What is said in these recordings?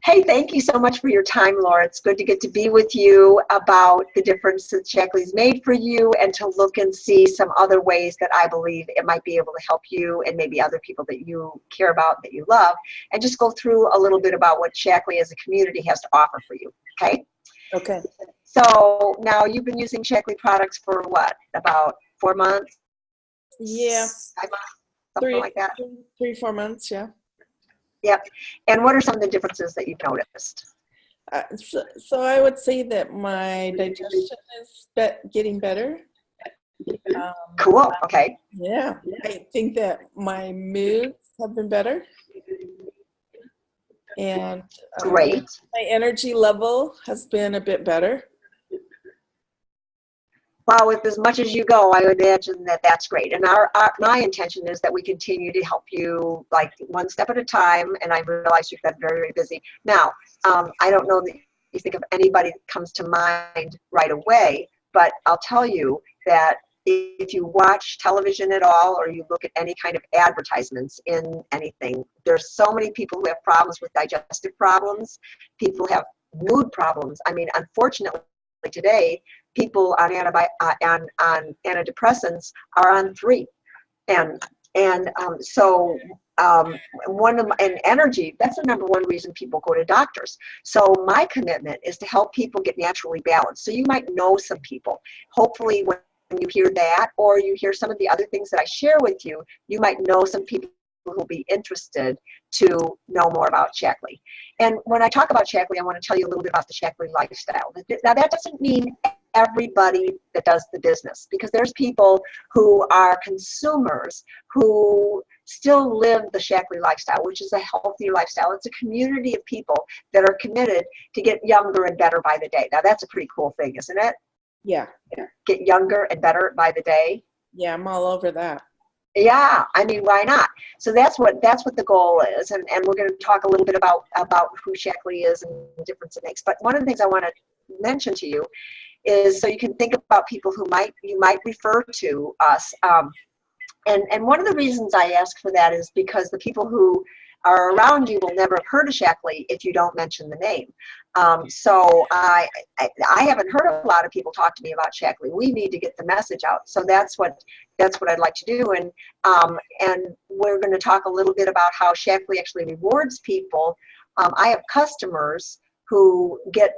Hey, thank you so much for your time, Laura. It's good to get to be with you about the difference that Shaklee's made for you and to look and see some other ways that I believe it might be able to help you and maybe other people that you care about, that you love, and just go through a little bit about what Shaklee as a community has to offer for you, okay? Okay. So now you've been using Shaklee products for what, about 4 months? Yeah. 5 months, something like that? 3-4 months, yeah. Yep. And what are some of the differences that you've noticed? So I would say that my digestion is getting better. Cool. Okay. Yeah. I think that my moods have been better. And Great. my energy level has been a bit better. Well, with as much as you go, I would imagine that that's great. And my intention is that we continue to help you like one step at a time. And I realize you've been very, very busy. Now, I don't know that you think of anybody that comes to mind right away, but I'll tell you that if you watch television at all or you look at any kind of advertisements in anything, there's so many people who have problems with digestive problems. People have mood problems. I mean, unfortunately, today, people on antidepressants are on 3, and energy, that's the #1 reason people go to doctors. So my commitment is to help people get naturally balanced. So you might know some people. Hopefully when you hear that, or you hear some of the other things that I share with you, you might know some people who will be interested to know more about Shaklee. And when I talk about Shaklee, I want to tell you a little bit about the Shapley Lifestyle. Now that doesn't mean everybody that does the business, because there's people who are consumers who still live the Shaklee lifestyle, which is a healthier lifestyle. It's a community of people that are committed to get younger and better by the day. Now that's a pretty cool thing, isn't it? Yeah. Get younger and better by the day. Yeah, I'm all over that. Yeah, I mean, why not? So that's what the goal is, and we're going to talk a little bit about who Shaklee is and the difference it makes. But one of the things I want to mention to you is so you can think about people who you might refer to us. And one of the reasons I ask for that is because the people who are around you will never have heard of Shaklee if you don't mention the name. So I haven't heard a lot of people talk to me about Shaklee. We need to get the message out. So that's what I'd like to do. And we're going to talk a little bit about how Shaklee actually rewards people. I have customers who get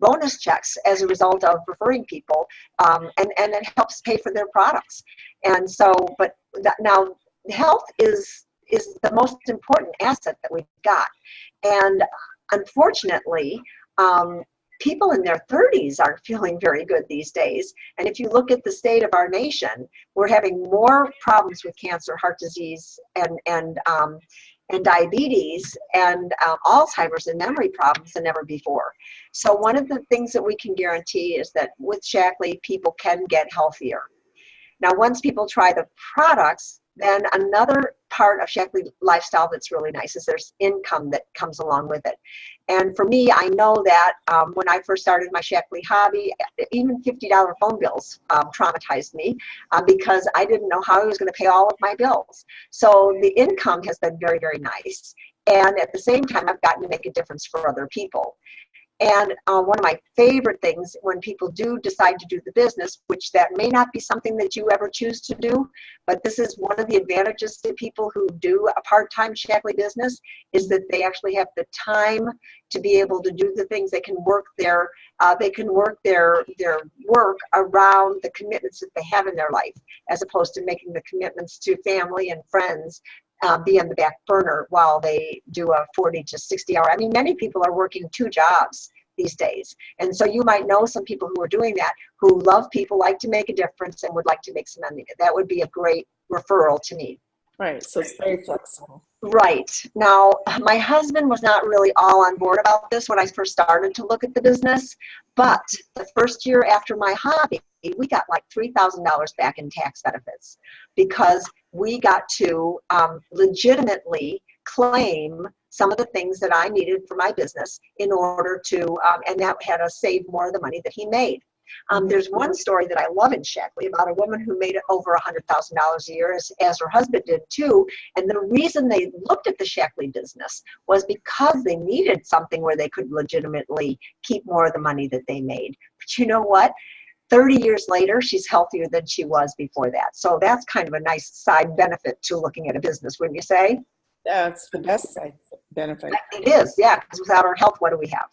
bonus checks as a result of referring people, and it helps pay for their products. And so, now health is the most important asset that we've got. And unfortunately, people in their 30s aren't feeling very good these days. And if you look at the state of our nation, we're having more problems with cancer, heart disease, and diabetes, and Alzheimer's and memory problems than ever before. So one of the things that we can guarantee is that with Shaklee, people can get healthier. Now, once people try the products, then another part of Shapley Lifestyle that's really nice is there's income that comes along with it. And for me, I know that when I first started my Shaklee hobby, even $50 phone bills traumatized me because I didn't know how I was going to pay all of my bills. So the income has been very, very nice. And at the same time, I've gotten to make a difference for other people. And one of my favorite things when people do decide to do the business, which that may not be something that you ever choose to do, but this is one of the advantages to people who do a part-time Shaklee business, is that they actually have the time to be able to do the things. They can work their work around the commitments that they have in their life, as opposed to making the commitments to family and friends be on the back burner while they do a 40 to 60 hour. I mean, many people are working 2 jobs these days. And so you might know some people who are doing that, who love people, like to make a difference, and would like to make some money. That would be a great referral to me. Right, so it's very flexible. Right. Now, my husband was not really all on board about this when I first started to look at the business, but the first year after my hobby, we got like $3,000 back in tax benefits because we got to legitimately claim some of the things that I needed for my business in order to, and that had us save more of the money that he made. There's one story that I love in Shaklee about a woman who made over $100,000 a year, as her husband did too. And the reason they looked at the Shaklee business was because they needed something where they could legitimately keep more of the money that they made. But you know what? 30 years later, she's healthier than she was before that. So that's kind of a nice side benefit to looking at a business, wouldn't you say? That's the best side benefit. It is, yeah, because without our health, what do we have?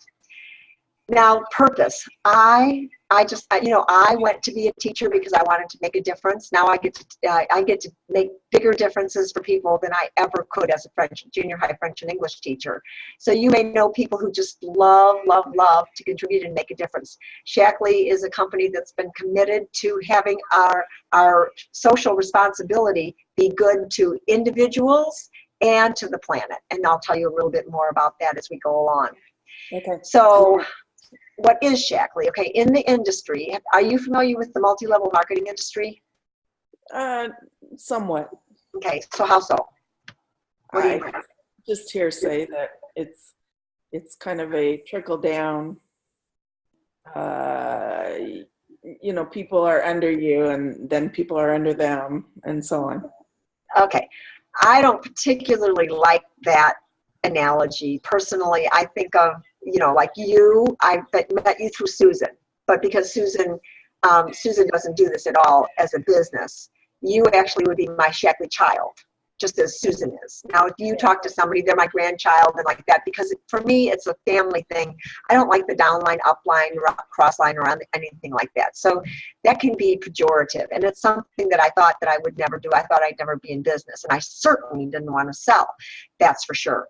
Now, purpose. I went to be a teacher because I wanted to make a difference. Now I get to make bigger differences for people than I ever could as a junior high French and English teacher. So you may know people who just love to contribute and make a difference. Shaklee is a company that's been committed to having our social responsibility be good to individuals and to the planet. And I'll tell you a little bit more about that as we go along. Okay. So what is Shaklee? Okay, in the industry, are you familiar with the multi-level marketing industry? Somewhat. Okay, so how so? What do you mean? Just hearsay that it's kind of a trickle down. People are under you, and then people are under them, and so on. Okay, I don't particularly like that analogy. Personally, I think of, like you, I met you through Susan, but because Susan doesn't do this at all as a business, you actually would be my Shaklee child, just as Susan is. Now, if you talk to somebody, they're my grandchild and like that, because for me, it's a family thing. I don't like the downline, upline, crossline, or anything like that. So that can be pejorative, and it's something that I thought that I would never do. I thought I'd never be in business, and I certainly didn't want to sell. That's for sure.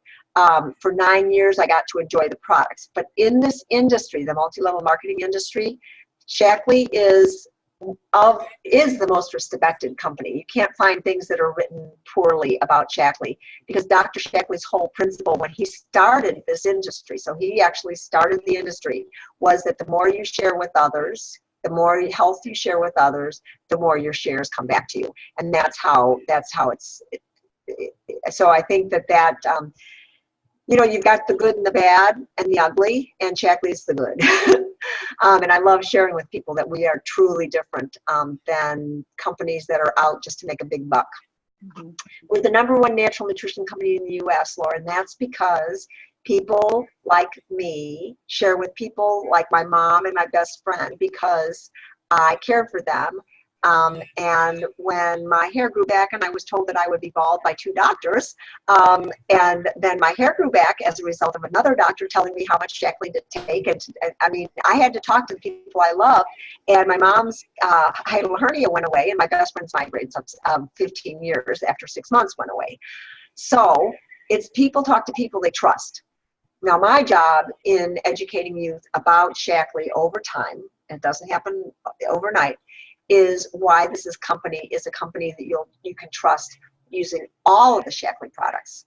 For 9 years, I got to enjoy the products. But in this industry, the multi-level marketing industry, Shaklee is the most respected company. You can't find things that are written poorly about Shaklee, because Dr. Shaklee's whole principle when he started this industry, so he actually started the industry, was that the more you share with others, the more health you share with others, the more your shares come back to you. And that's how it's. So I think that you've got the good and the bad and the ugly, and Shaklee's the good. And I love sharing with people that we are truly different than companies that are out just to make a big buck. Mm-hmm. We're the #1 natural nutrition company in the U.S., Laura, and that's because people like me share with people like my mom and my best friend, because I care for them. And when my hair grew back and I was told that I would be bald by 2 doctors, and then my hair grew back as a result of another doctor telling me how much Shaklee to take. And I had to talk to the people I love, and my mom's hiatal hernia went away, and my best friend's migraines of 15 years after 6 months went away. So it's people talk to people they trust. Now, my job in educating youth about Shaklee over time, and it doesn't happen overnight, is why this is a company that you can trust using all of the Shaklee products.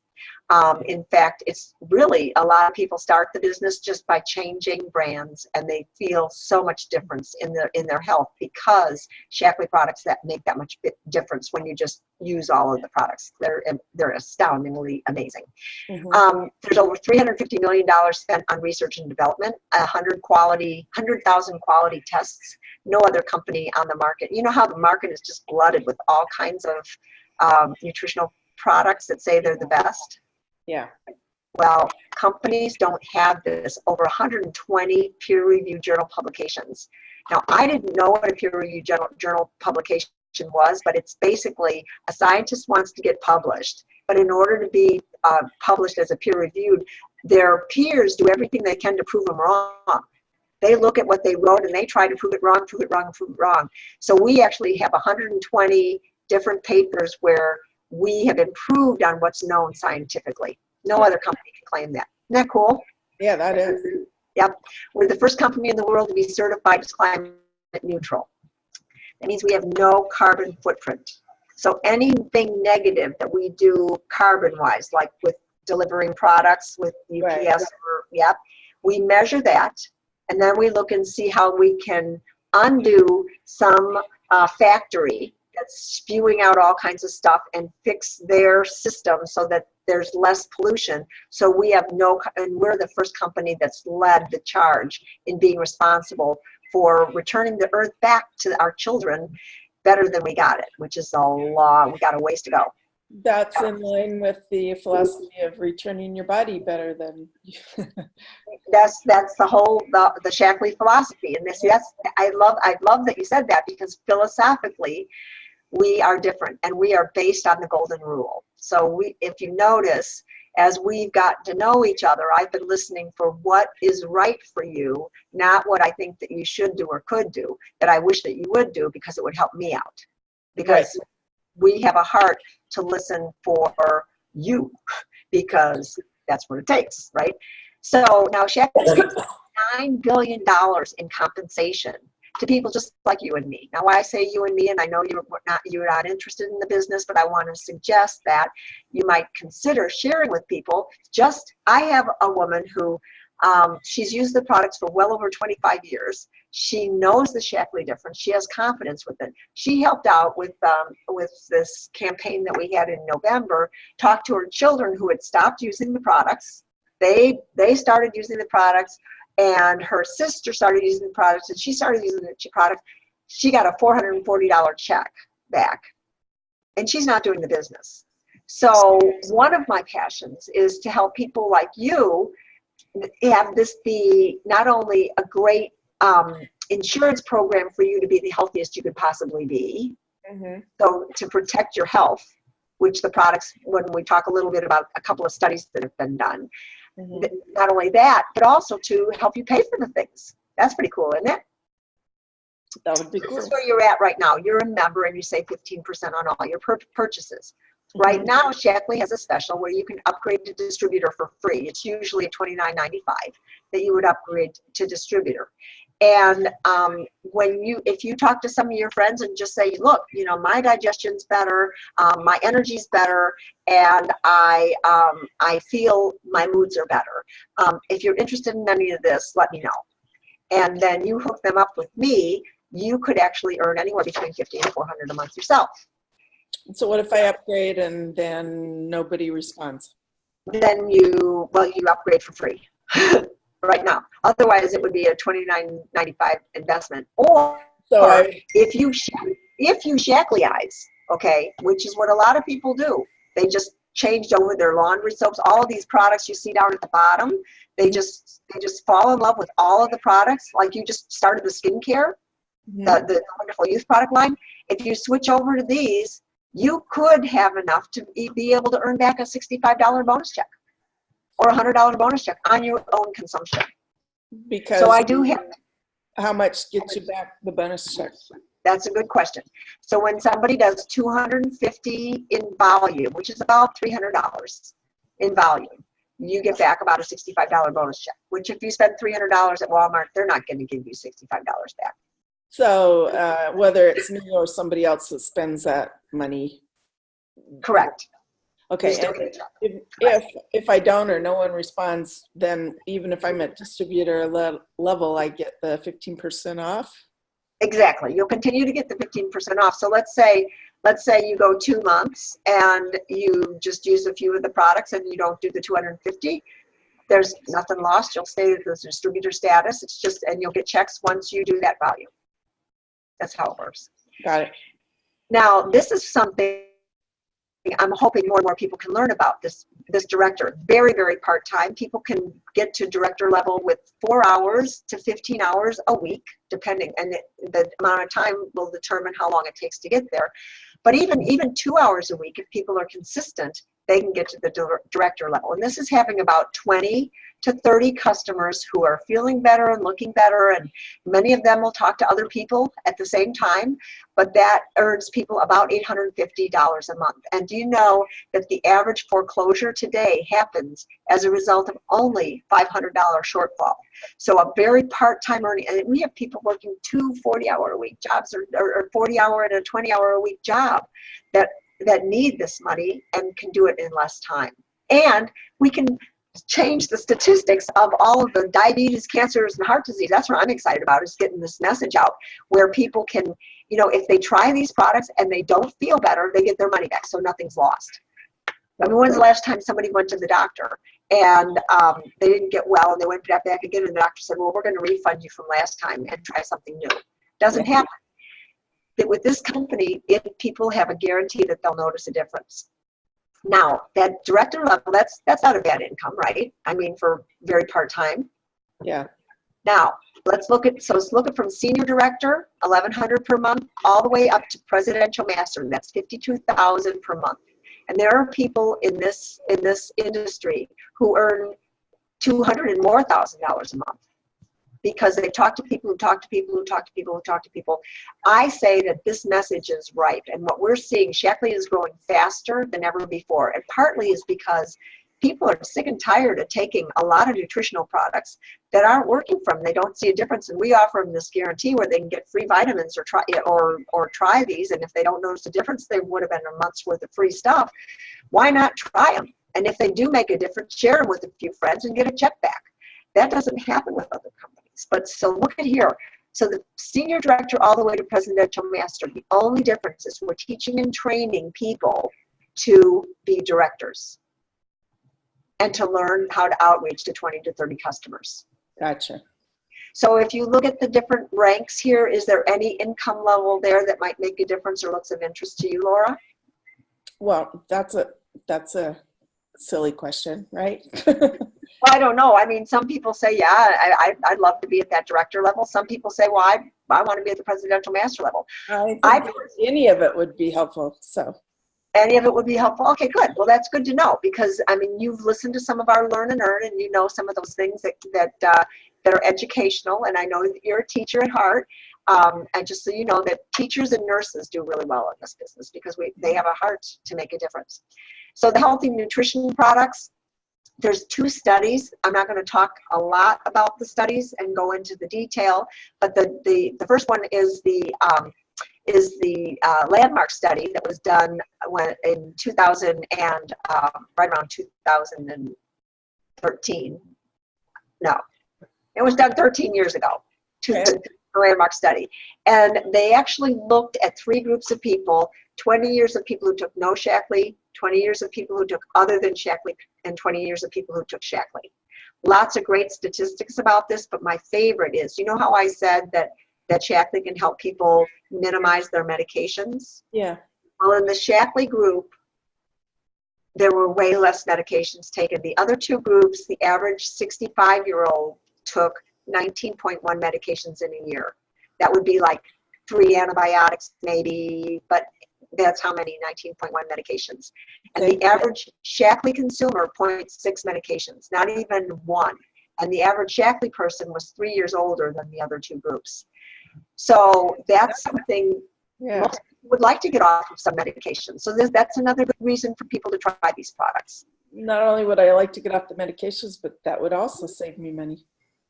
In fact, it's really, a lot of people start the business just by changing brands, and they feel so much difference in their health because Shaklee products that make that much difference when you just use all of the products. They're astoundingly amazing. Mm-hmm. There's over $350 million spent on research and development, 100,000 quality tests. No other company on the market. You know how the market is just glutted with all kinds of nutritional products that say they're the best? Yeah. Well, companies don't have this. Over 120 peer-reviewed journal publications. Now, I didn't know what a peer-reviewed journal publication was, but it's basically a scientist wants to get published, but in order to be published as a peer-reviewed, their peers do everything they can to prove them wrong. They look at what they wrote and they try to prove it wrong. So we actually have 120 different papers where we have improved on what's known scientifically. No other company can claim that. Isn't that cool? Yeah, that is. Yep. We're the first company in the world to be certified as climate neutral. That means we have no carbon footprint. So anything negative that we do carbon-wise, like with delivering products with UPS, right. We measure that, and then we look and see how we can undo some factory that's spewing out all kinds of stuff and fix their system so that there's less pollution. So we have and we're the first company that's led the charge in being responsible for returning the earth back to our children better than we got it, which is a lot. We got a ways to go. That's in line with the philosophy of returning your body better than That's the whole the Shaklee philosophy, and I love that you said that, because philosophically we are different and we are based on the golden rule. So if you notice, as we've gotten to know each other, I've been listening for what is right for you, not what I think that you should do or could do, that I wish that you would do because it would help me out. Because we have a heart to listen for you, because that's what it takes, right? So now Shaklee pays $9 billion in compensation to people just like you and me. Now, why I say you and me, and I know you're not interested in the business, but I want to suggest that you might consider sharing with people. I have a woman who, she's used the products for well over 25 years. She knows the Shaklee difference. She has confidence with it. She helped out with this campaign that we had in November, talked to her children who had stopped using the products. They started using the products, and her sister started using the products, and she started using the product. She got a $440 check back, and she's not doing the business. So one of my passions is to help people like you have this be not only a great insurance program for you to be the healthiest you could possibly be, so to protect your health, which the products, when we talk a little bit about a couple of studies that have been done, not only that, but also to help you pay for the things. That's pretty cool, isn't it? That would be cool. This is where you're at right now. You're a member and you save 15% on all your purchases. Right now, Shaklee has a special where you can upgrade to distributor for free. It's usually $29.95 that you would upgrade to distributor. And if you talk to some of your friends and just say, look, my digestion's better, my energy's better, and I feel my moods are better. If you're interested in any of this, let me know. And then you hook them up with me, you could actually earn anywhere between $50 and $400 a month yourself. So what if I upgrade and then nobody responds? Then you upgrade for free. Right now. Otherwise, it would be a $29.95 investment. Or if you Shakleyeize, okay, which is what a lot of people do. They just changed over their laundry soaps. All of these products you see down at the bottom, they just fall in love with all of the products. Like you just started the skincare, the Wonderful Youth product line. If you switch over to these, you could have enough to be able to earn back a $65 bonus check or $100 bonus check on your own consumption. Because so I do have. How much gets you back the bonus check? That's a good question. So when somebody does $250 in volume, which is about $300 in volume, you get back about a $65 bonus check, which if you spend $300 at Walmart, they're not going to give you $65 back. So whether it's me or somebody else that spends that money. Correct. Okay. And if I don't or no one responds, then even if I'm at distributor level, I get the 15% off? Exactly. You'll continue to get the 15% off. So let's say you go 2 months and you just use a few of the products and you don't do the 250. There's nothing lost. You'll stay at the distributor status. It's just, and you'll get checks once you do that volume. That's how it works. Got it. Now, this is something I'm hoping more and more people can learn about. This director, very, very part-time. People can get to director level with 4 hours to 15 hours a week, depending, and the amount of time will determine how long it takes to get there. But even 2 hours a week, if people are consistent, they can get to the director level. And this is having about 20 to 30 customers who are feeling better and looking better, and many of them will talk to other people at the same time, but that earns people about $850 a month. And do you know that the average foreclosure today happens as a result of only $500 shortfall? So a very part-time earning, and we have people working 2 40-hour-a-week jobs or 40-hour and a 20-hour-a-week job that need this money and can do it in less time. And we can change the statistics of all of the diabetes, cancers, and heart disease. That's what I'm excited about, is getting this message out where people can, if they try these products and they don't feel better, they get their money back, so nothing's lost. I mean, when's the last time somebody went to the doctor and they didn't get well, and they went back again, and the doctor said, well, we're going to refund you from last time and try something new. Doesn't happen. That with this company, if people have a guarantee that they'll notice a difference. Now, that director level, that's not a bad income, right? I mean, for very part-time. Yeah. Now, let's look at from senior director, $1,100 per month, all the way up to presidential master. That's $52,000 per month. And there are people in this industry who earn $200,000 and more a month, because they talk to people who talk to people who talk to people who talk to people. I say that this message is ripe, and what we're seeing, Shaklee is growing faster than ever before, and partly is because people are sick and tired of taking a lot of nutritional products that aren't working for them. They don't see a difference, and we offer them this guarantee where they can get free vitamins or try these, and if they don't notice a difference, they would have been a month's worth of free stuff. Why not try them? And if they do make a difference, share them with a few friends and get a check back. That doesn't happen with other companies. But so look at here. So the senior director all the way to presidential master, the only difference is we're teaching and training people to be directors and to learn how to outreach to 20 to 30 customers. Gotcha. So if you look at the different ranks here, is there any income level there that might make a difference or looks of interest to you, Laura? Well, that's a silly question, right? Well, I don't know. I mean, some people say, yeah, I'd love to be at that director level. Some people say, well, I want to be at the presidential master level. I think any of it would be helpful. So any of it would be helpful. Okay, good. Well, that's good to know, because I mean, you've listened to some of our Learn and Earn, and you know some of those things that are educational. And I know that you're a teacher at heart. And just so you know, that teachers and nurses do really well in this business because they have a heart to make a difference. So the healthy nutrition products, there's 2 studies. I'm not going to talk a lot about the studies and go into the detail, but the first one is the landmark study that was done in 2000 and right around 2013. No, it was done 13 years ago. The landmark study, and they actually looked at 3 groups of people: 20 years of people who took no Shaklee, 20 years of people who took other than Shaklee, and 20 years of people who took Shaklee. Lots of great statistics about this, but my favorite is, you know how I said that Shaklee can help people minimize their medications? Yeah. Well, in the Shaklee group, there were way less medications taken. The other 2 groups, the average 65-year-old took 19.1 medications in a year. That would be like 3 antibiotics maybe, but that's how many, 19.1 medications. And the average Shaklee consumer, 0.6 medications, not even 1. And the average Shaklee person was 3 years older than the other 2 groups. So that's something most people would like to get off of some medication. So that's another good reason for people to try these products. Not only would I like to get off the medications, but that would also save me money.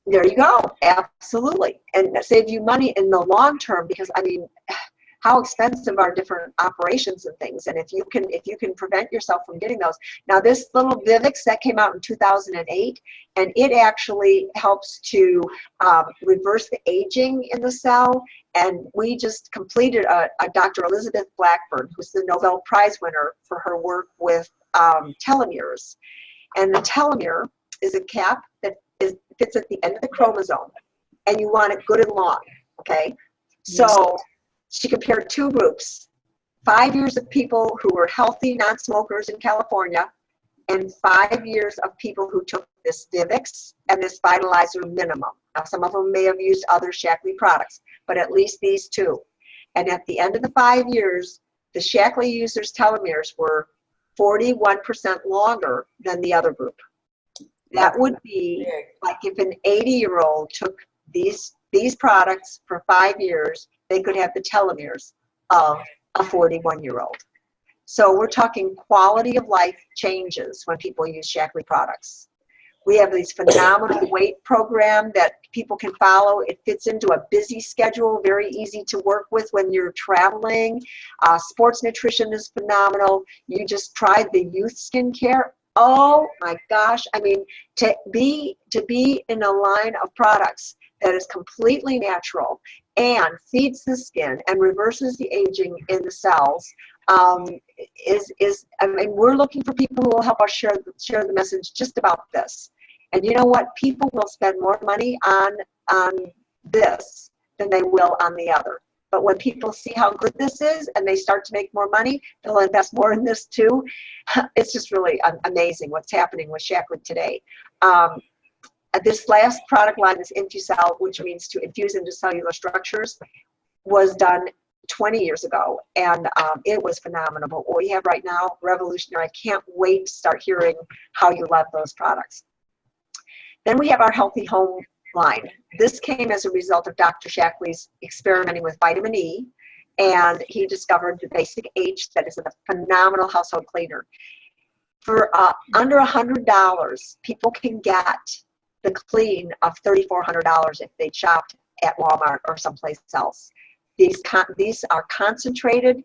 There you go. Absolutely. And save you money in the long term, because I mean, how expensive are different operations and things? And if you can prevent yourself from getting those. Now, this little Vivix that came out in 2008, and it actually helps to reverse the aging in the cell. And we just completed a Dr. Elizabeth Blackburn, who's the Nobel Prize winner for her work with telomeres. And the telomere is a cap that fits at the end of the chromosome, and you want it good and long, okay? So she compared 2 groups, 5 years of people who were healthy non-smokers in California, and 5 years of people who took this Vivix and this Vitalizer minimum. Now, some of them may have used other Shaklee products, but at least these 2. And at the end of the 5 years, the Shaklee users' telomeres were 41% longer than the other group. That would be like if an 80-year-old took these products for 5 years, they could have the telomeres of a 41-year-old. So we're talking quality of life changes when people use Shaklee products. We have these phenomenal weight program that people can follow. It fits into a busy schedule, very easy to work with when you're traveling. Sports nutrition is phenomenal. You just tried the youth skincare. Oh my gosh, I mean, to be in a line of products that is completely natural and feeds the skin and reverses the aging in the cells, um, I mean, we're looking for people who will help us share the message just about this. And you know what? People will spend more money on this than they will on the other. But when people see how good this is and they start to make more money, they'll invest more in this too. It's just really amazing what's happening with Shaklee today. This last product line, this InfuCell, which means to infuse into cellular structures, was done 20 years ago, and it was phenomenal. But what we have right now, revolutionary. I can't wait to start hearing how you love those products. Then we have our Healthy Home line. This came as a result of Dr. Shaklee's experimenting with vitamin E, and he discovered the Basic H that is a phenomenal household cleaner. For under $100, people can get the clean of $3,400 if they shopped at Walmart or someplace else. These are concentrated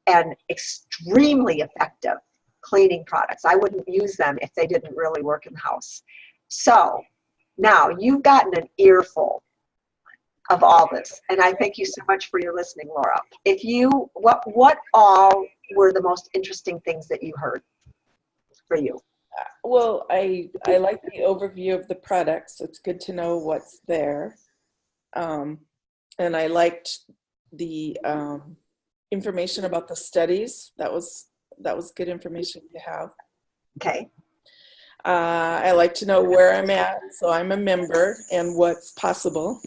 and extremely effective cleaning products. I wouldn't use them if they didn't really work in the house. So now you've gotten an earful of all this, and I thank you so much for your listening, Laura. What all were the most interesting things that you heard for you? Well, I like the overview of the products. It's good to know what's there. And I liked the information about the studies. That was good information to have. Okay. I like to know where I'm at, so I'm a member, and what's possible.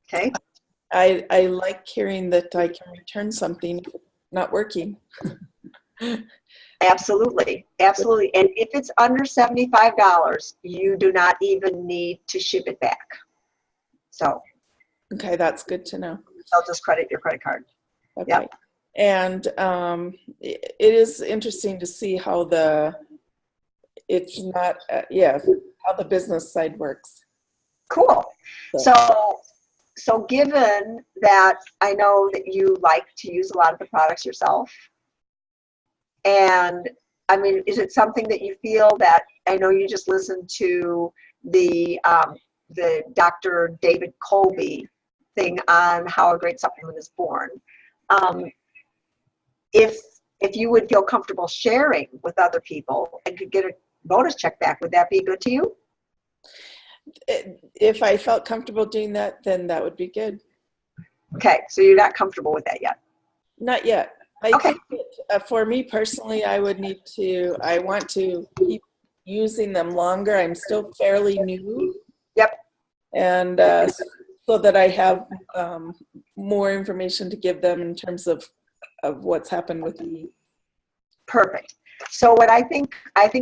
Okay. I like hearing that I can return something if it's not working. Absolutely. Absolutely. And if it's under $75, you do not even need to ship it back. So. Okay, that's good to know. They'll just credit your credit card. Okay. Yep. And it is interesting to see how how the business side works. Cool. So given that I know that you like to use a lot of the products yourself, and I mean, is it something that you feel that, I know you just listened to the Dr. David Colby thing on how a great supplement is born. If you would feel comfortable sharing with other people and could get a bonus check back, would that be good to you? If I felt comfortable doing that, then that would be good. Okay, so you're not comfortable with that yet? Not yet. I think that, for me personally, I want to keep using them longer. I'm still fairly new. Yep. And so that I have more information to give them in terms of what's happened with me. Perfect. So what I think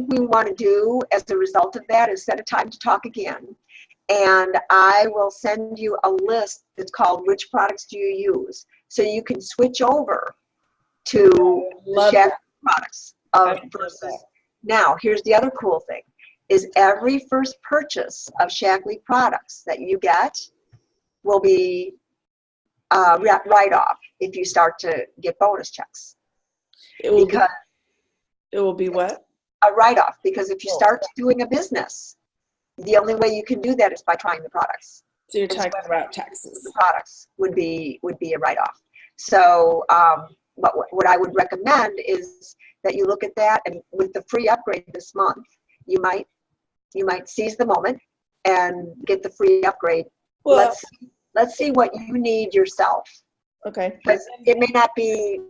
we want to do as a result of that is set a time to talk again. And I will send you a list that's called Which Products Do You Use? So you can switch over to the Shaklee products. Now, here's the other cool thing, is every first purchase of Shaklee products that you get will be write-off if you start to get bonus checks. It will be what? A write-off, because if you start doing a business, the only way you can do that is by trying the products. So you're talking about taxes. The products would be a write-off. So what I would recommend is that you look at that, and with the free upgrade this month, you might seize the moment and get the free upgrade. Well, let's see what you need yourself. Okay. Because it may not be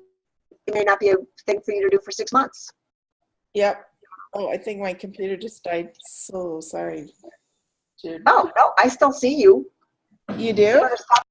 a thing for you to do for 6 months. Yep. Oh, I think my computer just died. So sorry, Jude. Oh, no, I still see you. You do?